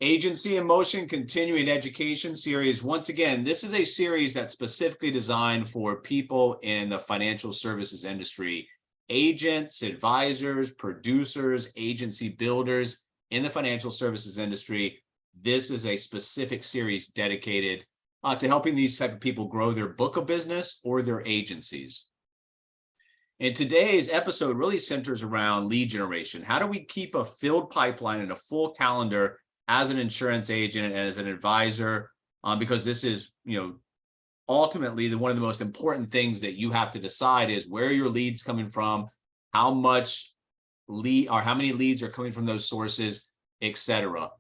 Agency in Motion Continuing Education Series. Once again, this is a series that's specifically designed for people in the financial services industry, agents, advisors, producers, agency builders in the financial services industry. This is a specific series dedicated to helping these type of people grow their book of business or their agencies. And today's episode really centers around lead generation. How do we keep a filled pipeline and a full calendar as an insurance agent and as an advisor, because this is, ultimately one of the most important things that you have to decide is where are your leads coming from, how much lead or how many leads are coming from those sources, etc.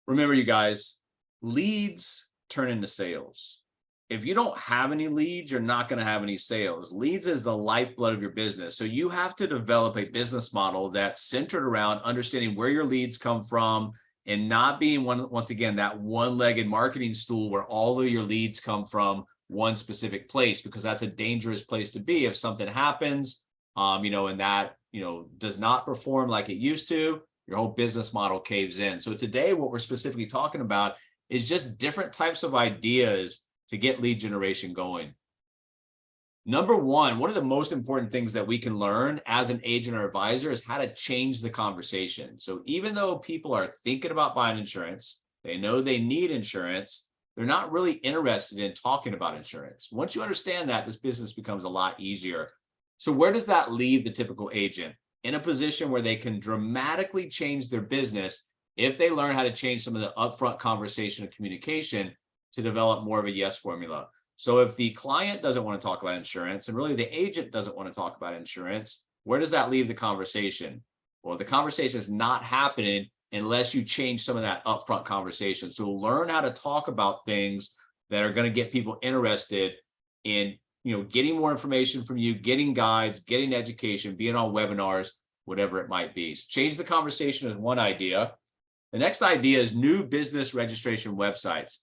Remember, you guys, leads turn into sales. If you don't have any leads, you're not going to have any sales. Leads is the lifeblood of your business. So you have to develop a business model that's centered around understanding where your leads come from and not being once again, that one-legged marketing stool where all of your leads come from one specific place, because that's a dangerous place to be. If something happens, and that, does not perform like it used to, your whole business model caves in. So today, what we're specifically talking about is just different types of ideas to get lead generation going. Number one of the most important things that we can learn as an agent or advisor is how to change the conversation. So even though people are thinking about buying insurance, they know they need insurance, they're not really interested in talking about insurance. Once you understand that, this business becomes a lot easier. So where does that leave the typical agent? In a position where they can dramatically change their business if they learn how to change some of the upfront conversation and communication to develop more of a yes formula. So if the client doesn't want to talk about insurance and really the agent doesn't want to talk about insurance, where does that leave the conversation? Well, the conversation is not happening unless you change some of that upfront conversation. So learn how to talk about things that are going to get people interested in, getting more information from you, getting guides, getting education, being on webinars, whatever it might be. So change the conversation is one idea. The next idea is new business registration websites.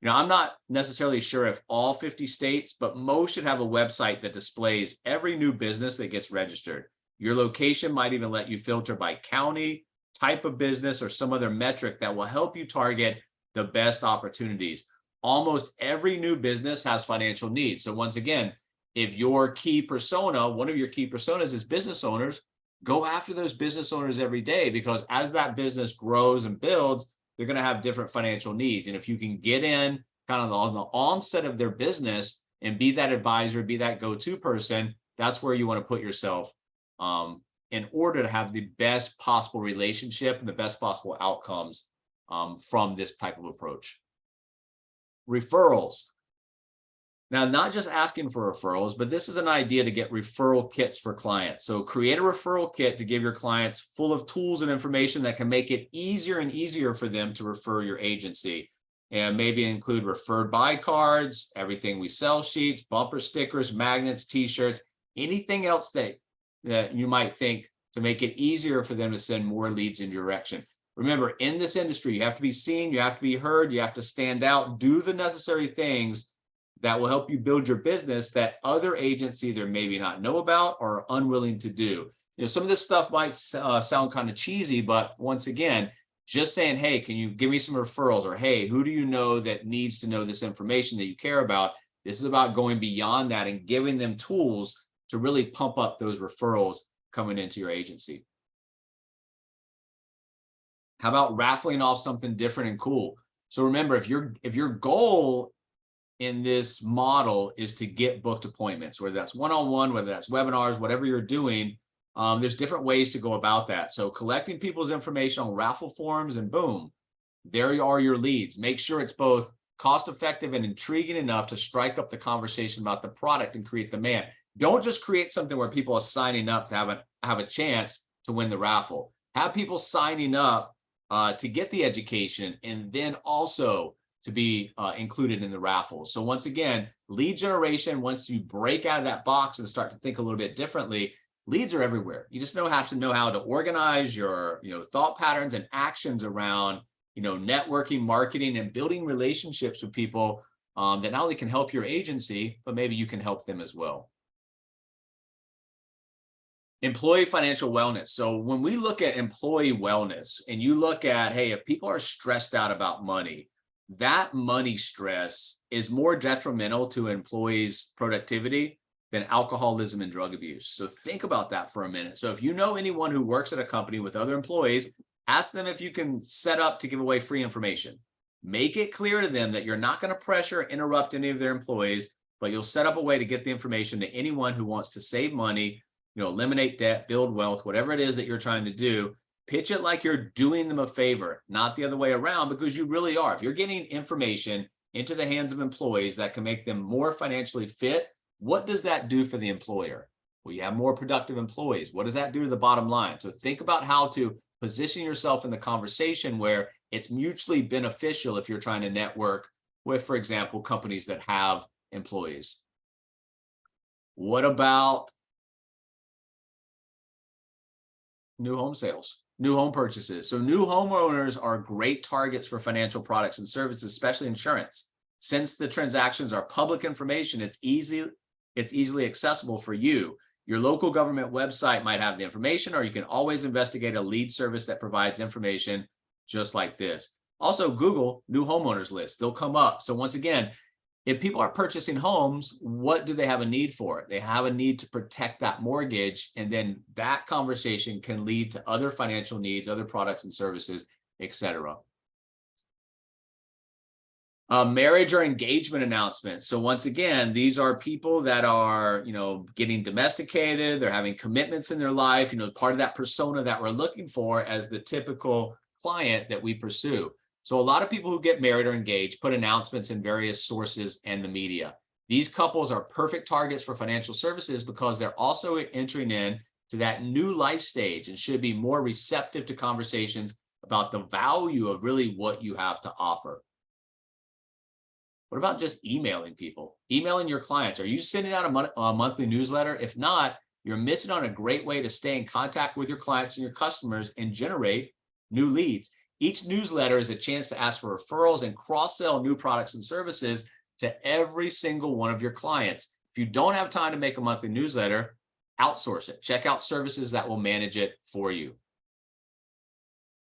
I'm not necessarily sure if all 50 states, but most should have a website that displays every new business that gets registered. Your location might even let you filter by county, type of business, or some other metric that will help you target the best opportunities. Almost every new business has financial needs. So once again, if your key persona, one of your key personas is business owners, go after those business owners every day, because as that business grows and builds, they're going to have different financial needs. And if you can get in kind of on the onset of their business and be that advisor, be that go-to person, that's where you want to put yourself in order to have the best possible relationship and the best possible outcomes from this type of approach. Referrals. Now, not just asking for referrals, but this is an idea to get referral kits for clients. So create a referral kit to give your clients full of tools and information that can make it easier and easier for them to refer your agency. And maybe include referred by cards, everything we sell sheets, bumper stickers, magnets, t-shirts, anything else that you might think to make it easier for them to send more leads in your direction. Remember, in this industry, you have to be seen, you have to be heard, you have to stand out, do the necessary things that will help you build your business that other agents either maybe not know about or are unwilling to do. Some of this stuff might sound kind of cheesy, but once again, just saying, hey, can you give me some referrals? Or, hey, who do you know that needs to know this information that you care about? This is about going beyond that and giving them tools to really pump up those referrals coming into your agency. How about raffling off something different and cool? So remember, if your goal in this model is to get booked appointments, whether that's one-on-one, whether that's webinars, whatever you're doing, there's different ways to go about that. So collecting people's information on raffle forms, and boom, there are your leads. Make sure it's both cost-effective and intriguing enough to strike up the conversation about the product and create demand. Don't just create something where people are signing up to have a chance to win the raffle. Have people signing up to get the education and then also to be included in the raffle. So once again, lead generation, once you break out of that box and start to think a little bit differently, leads are everywhere. You just have to know how to organize your thought patterns and actions around networking, marketing, and building relationships with people that not only can help your agency, but maybe you can help them as well. Employee financial wellness. So when we look at employee wellness and you look at, hey, if people are stressed out about money, that money stress is more detrimental to employees' productivity than alcoholism and drug abuse. So think about that for a minute. So if you know anyone who works at a company with other employees, ask them if you can set up to give away free information. Make it clear to them that you're not going to pressure or interrupt any of their employees, but you'll set up a way to get the information to anyone who wants to save money, eliminate debt, build wealth, whatever it is that you're trying to do. Pitch it like you're doing them a favor, not the other way around, because you really are. If you're getting information into the hands of employees that can make them more financially fit, what does that do for the employer? Well, you have more productive employees. What does that do to the bottom line? So think about how to position yourself in the conversation where it's mutually beneficial if you're trying to network with, for example, companies that have employees. What about new home sales, new home purchases? So new homeowners are great targets for financial products and services, especially insurance. Since the transactions are public information, it's easily accessible for you. Your local government website might have the information, or you can always investigate a lead service that provides information just like this. Also, Google new homeowners list. They'll come up. So once again, if people are purchasing homes, what do they have a need for? They have a need to protect that mortgage, and then that conversation can lead to other financial needs, other products and services, etc. Marriage or engagement announcements. So once again, these are people that are, getting domesticated. They're having commitments in their life, part of that persona that we're looking for as the typical client that we pursue. So a lot of people who get married or engaged put announcements in various sources and the media. These couples are perfect targets for financial services because they're also entering in to that new life stage and should be more receptive to conversations about the value of really what you have to offer. What about just emailing people? Emailing your clients. Are you sending out a monthly newsletter? If not, you're missing on a great way to stay in contact with your clients and your customers and generate new leads. Each newsletter is a chance to ask for referrals and cross-sell new products and services to every single one of your clients. If you don't have time to make a monthly newsletter, outsource it. Check out services that will manage it for you.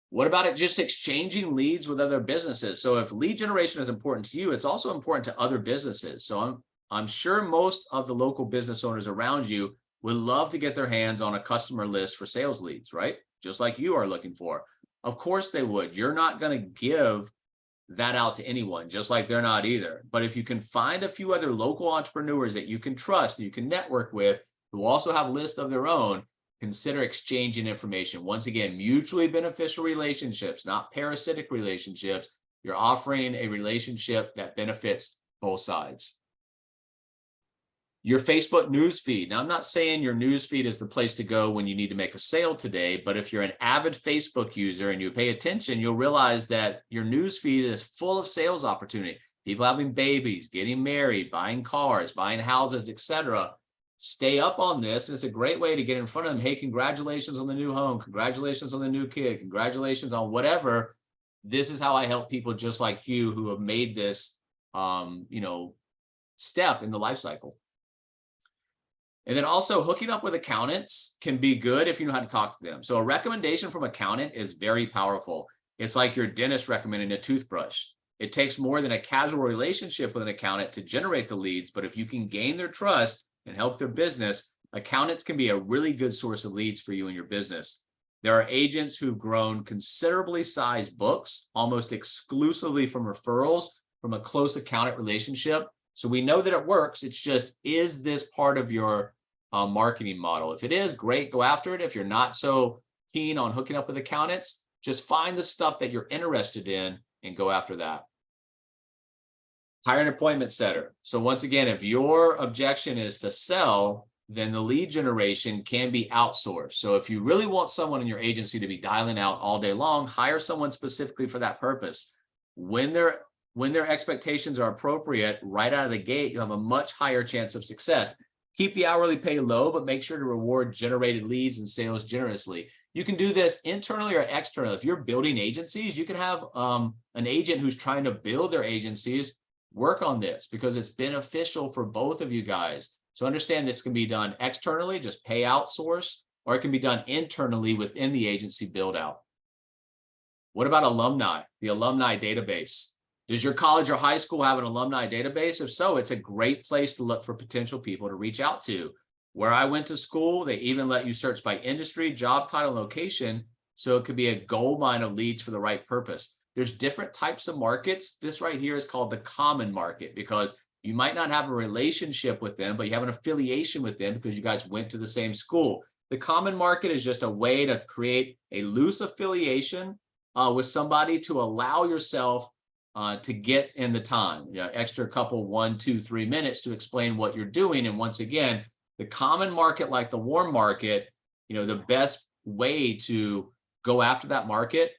What about it just exchanging leads with other businesses? So if lead generation is important to you, it's also important to other businesses. So I'm sure most of the local business owners around you would love to get their hands on a customer list for sales leads, right? Just like you are looking for. Of course they would. You're not going to give that out to anyone, just like they're not either. But if you can find a few other local entrepreneurs that you can trust, you can network with, who also have lists of their own, consider exchanging information. Once again, mutually beneficial relationships, not parasitic relationships. You're offering a relationship that benefits both sides. Your Facebook news feed. Now, I'm not saying your news feed is the place to go when you need to make a sale today, but if you're an avid Facebook user and you pay attention, you'll realize that your news feed is full of sales opportunity. People having babies, getting married, buying cars, buying houses, etc. Stay up on this. It's a great way to get in front of them. Hey, congratulations on the new home. Congratulations on the new kid. Congratulations on whatever. This is how I help people just like you who have made this, step in the life cycle. And then also hooking up with accountants can be good if you know how to talk to them. So a recommendation from an accountant is very powerful. It's like your dentist recommending a toothbrush. It takes more than a casual relationship with an accountant to generate the leads, but if you can gain their trust and help their business, accountants can be a really good source of leads for you and your business. There are agents who've grown considerably sized books, almost exclusively from referrals from a close accountant relationship. So we know that it works. It's just, is this part of your marketing model? If it is, great, go after it. If you're not so keen on hooking up with accountants, just find the stuff that you're interested in and go after that. Hire an appointment setter. So once again, if your objection is to sell, then the lead generation can be outsourced. So if you really want someone in your agency to be dialing out all day long, hire someone specifically for that purpose. When their expectations are appropriate right out of the gate, you have a much higher chance of success. Keep the hourly pay low, but make sure to reward generated leads and sales generously. You can do this internally or externally. If you're building agencies, you can have an agent who's trying to build their agencies work on this because it's beneficial for both of you guys. So understand this can be done externally, just pay outsource, or it can be done internally within the agency build out. What about alumni, the alumni database? Does your college or high school have an alumni database? If so, it's a great place to look for potential people to reach out to. Where I went to school, they even let you search by industry, job title, location, so it could be a gold mine of leads for the right purpose. There's different types of markets. This right here is called the common market because you might not have a relationship with them, but you have an affiliation with them because you guys went to the same school. The common market is just a way to create a loose affiliation with somebody to allow yourself to get in the time, extra couple 1, 2, 3 minutes to explain what you're doing. And once again, the common market, like the warm market, the best way to go after that market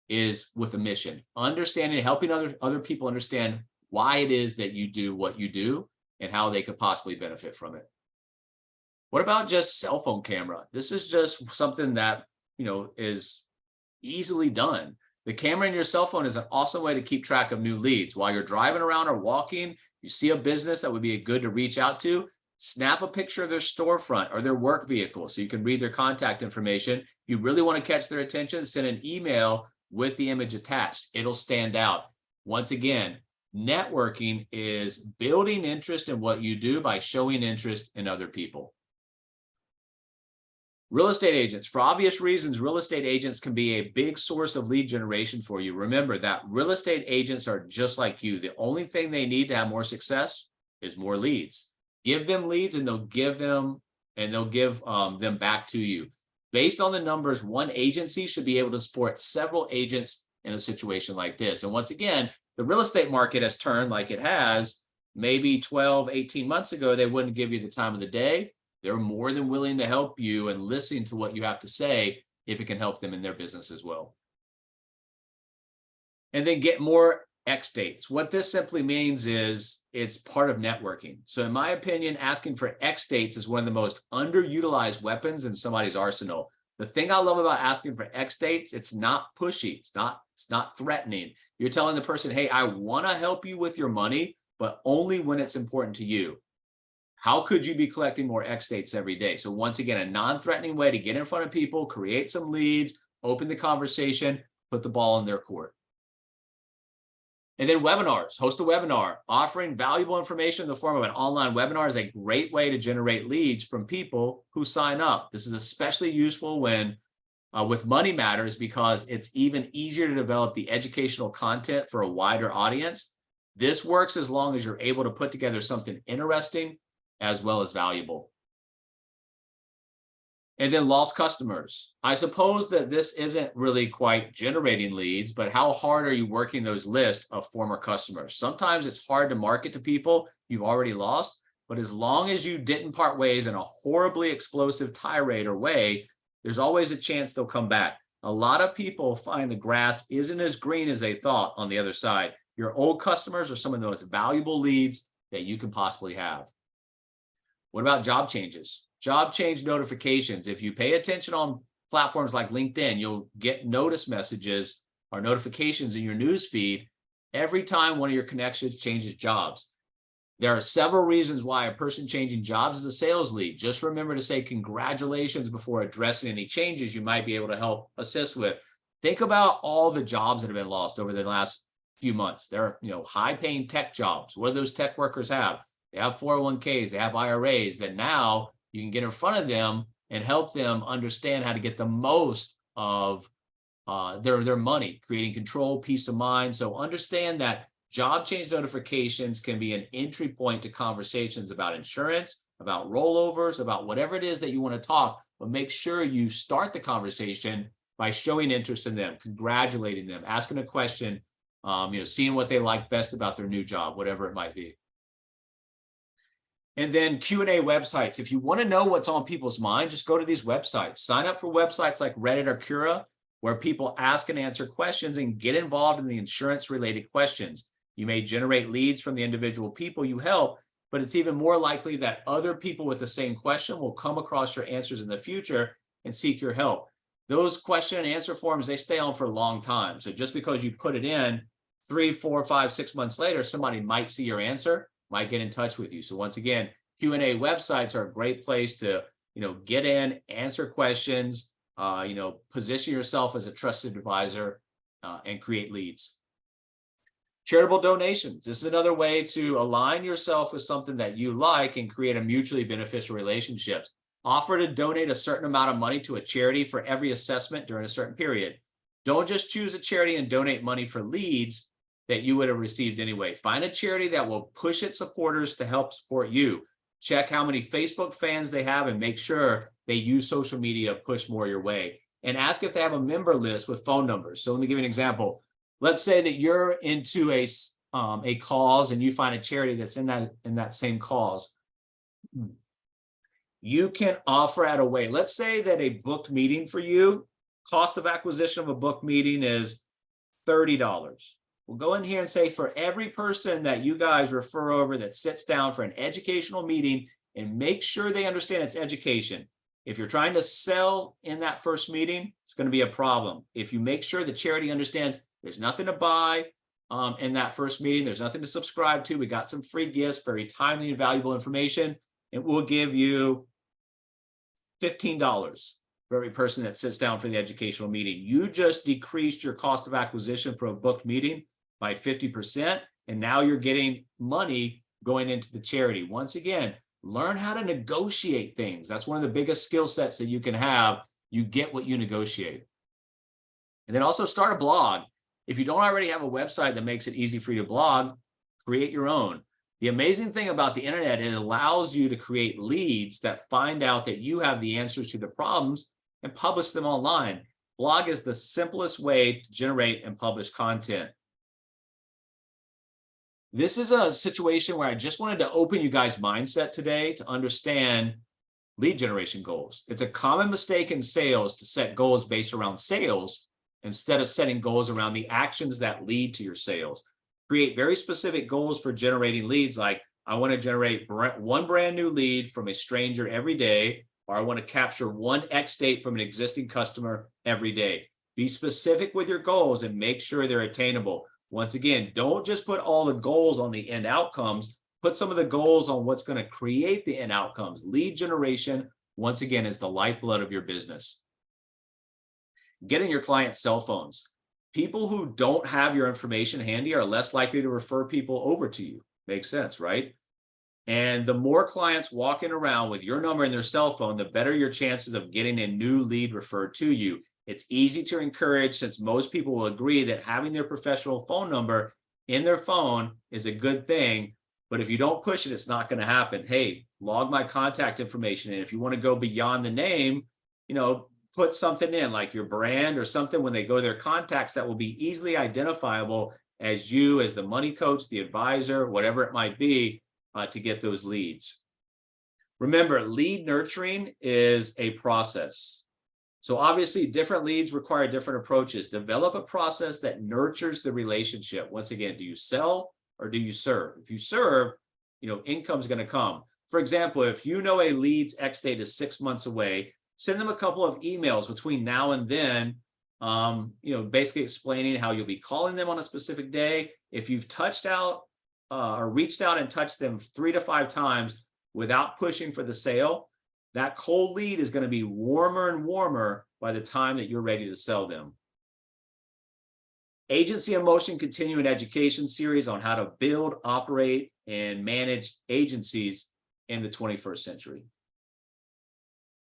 is with a mission, understanding, helping other people understand why it is that you do what you do and how they could possibly benefit from it. What about just cell phone camera? This is just something that, is easily done. The camera in your cell phone is an awesome way to keep track of new leads. While you're driving around or walking, you see a business that would be good to reach out to, snap a picture of their storefront or their work vehicle so you can read their contact information. You really want to catch their attention, send an email with the image attached. It'll stand out. Once again, networking is building interest in what you do by showing interest in other people. Real estate agents. For obvious reasons, real estate agents can be a big source of lead generation for you. Remember that real estate agents are just like you. The only thing they need to have more success is more leads. Give them leads and they'll give them back to you. Based on the numbers, one agency should be able to support several agents in a situation like this. And once again, the real estate market has turned like it has. Maybe 12, 18 months ago, they wouldn't give you the time of the day. They're more than willing to help you and listen to what you have to say if it can help them in their business as well. And then get more X dates. What this simply means is it's part of networking. So in my opinion, asking for X dates is one of the most underutilized weapons in somebody's arsenal. The thing I love about asking for X dates, it's not pushy. It's not threatening. You're telling the person, hey, I want to help you with your money, but only when it's important to you. How could you be collecting more X dates every day? So once again, a non-threatening way to get in front of people, create some leads, open the conversation, put the ball in their court. And then webinars, host a webinar. Offering valuable information in the form of an online webinar is a great way to generate leads from people who sign up. This is especially useful when with Money Matters because it's even easier to develop the educational content for a wider audience. This works as long as you're able to put together something interesting as well as valuable. And then lost customers. I suppose that this isn't really quite generating leads, but how hard are you working those lists of former customers? Sometimes it's hard to market to people you've already lost, but as long as you didn't part ways in a horribly explosive tirade or way, there's always a chance they'll come back. A lot of people find the grass isn't as green as they thought on the other side. Your old customers are some of the most valuable leads that you can possibly have. What about job changes? Job change notifications. If you pay attention on platforms like LinkedIn, you'll get notice messages or notifications in your news feed every time one of your connections changes jobs. There are several reasons why a person changing jobs is a sales lead. Just remember to say congratulations before addressing any changes you might be able to help assist with. Think about all the jobs that have been lost over the last few months. There are, high-paying tech jobs. What do those tech workers have? They have 401ks, they have IRAs that now you can get in front of them and help them understand how to get the most of their money, creating control, peace of mind. So understand that job change notifications can be an entry point to conversations about insurance, about rollovers, about whatever it is that you want to talk, but make sure you start the conversation by showing interest in them, congratulating them, asking a question, seeing what they like best about their new job, whatever it might be. And then Q&A websites. If you want to know what's on people's mind, just go to these websites. Sign up for websites like Reddit or Quora, where people ask and answer questions and get involved in the insurance-related questions. You may generate leads from the individual people you help, but it's even more likely that other people with the same question will come across your answers in the future and seek your help. Those question and answer forms, they stay on for a long time. So just because you put it in 3, 4, 5, 6 months later, somebody might see your answer, might get in touch with you. So once again, Q&A websites are a great place to get in, answer questions, position yourself as a trusted advisor, and create leads. Charitable donations. This is another way to align yourself with something that you like and create a mutually beneficial relationship. Offer to donate a certain amount of money to a charity for every assessment during a certain period. Don't just choose a charity and donate money for leads that you would have received anyway. Find a charity that will push its supporters to help support you. Check how many Facebook fans they have and make sure they use social media to push more your way. And ask if they have a member list with phone numbers. So let me give you an example. Let's say that you're into a cause and you find a charity that's in that same cause. You can offer at a way. Let's say that a booked meeting for you, cost of acquisition of a booked meeting is $30. We'll go in here and say for every person that you guys refer over that sits down for an educational meeting, and make sure they understand it's education. If you're trying to sell in that first meeting, it's going to be a problem. If you make sure the charity understands there's nothing to buy in that first meeting, there's nothing to subscribe to, we got some free gifts, very timely and valuable information, and we'll give you $15 for every person that sits down for the educational meeting. You just decreased your cost of acquisition for a booked meeting by 50%, and now you're getting money going into the charity. Once again, learn how to negotiate things. That's one of the biggest skill sets that you can have. You get what you negotiate. And then also start a blog. If you don't already have a website that makes it easy for you to blog, create your own. The amazing thing about the internet, it allows you to create leads that find out that you have the answers to the problems and publish them online. Blog is the simplest way to generate and publish content. This is a situation where I just wanted to open you guys' mindset today to understand lead generation goals. It's a common mistake in sales to set goals based around sales instead of setting goals around the actions that lead to your sales. Create very specific goals for generating leads, like I want to generate one brand new lead from a stranger every day, or I want to capture one X date from an existing customer every day. Be specific with your goals and make sure they're attainable. Once again, don't just put all the goals on the end outcomes. Put some of the goals on what's going to create the end outcomes. Lead generation, once again, is the lifeblood of your business. Getting your clients' cell phones. People who don't have your information handy are less likely to refer people over to you. Makes sense, right? And the more clients walking around with your number in their cell phone, the better your chances of getting a new lead referred to you. It's easy to encourage, since most people will agree that having their professional phone number in their phone is a good thing. But if you don't push it, it's not going to happen. Hey, log my contact information. And if you want to go beyond the name, put something in like your brand or something when they go to their contacts that will be easily identifiable as you, as the money coach, the advisor, whatever it might be, to get those leads. Remember, lead nurturing is a process. So obviously different leads require different approaches. Develop a process that nurtures the relationship. Once again, do you sell or do you serve? If you serve, income's going to come. For example, if you know a lead's X date is 6 months away, send them a couple of emails between now and then, basically explaining how you'll be calling them on a specific day. If you've touched out or reached out and touched them 3 to 5 times without pushing for the sale, that cold lead is going to be warmer and warmer by the time that you're ready to sell them. Agency in Motion continuing education series on how to build, operate, and manage agencies in the 21st century.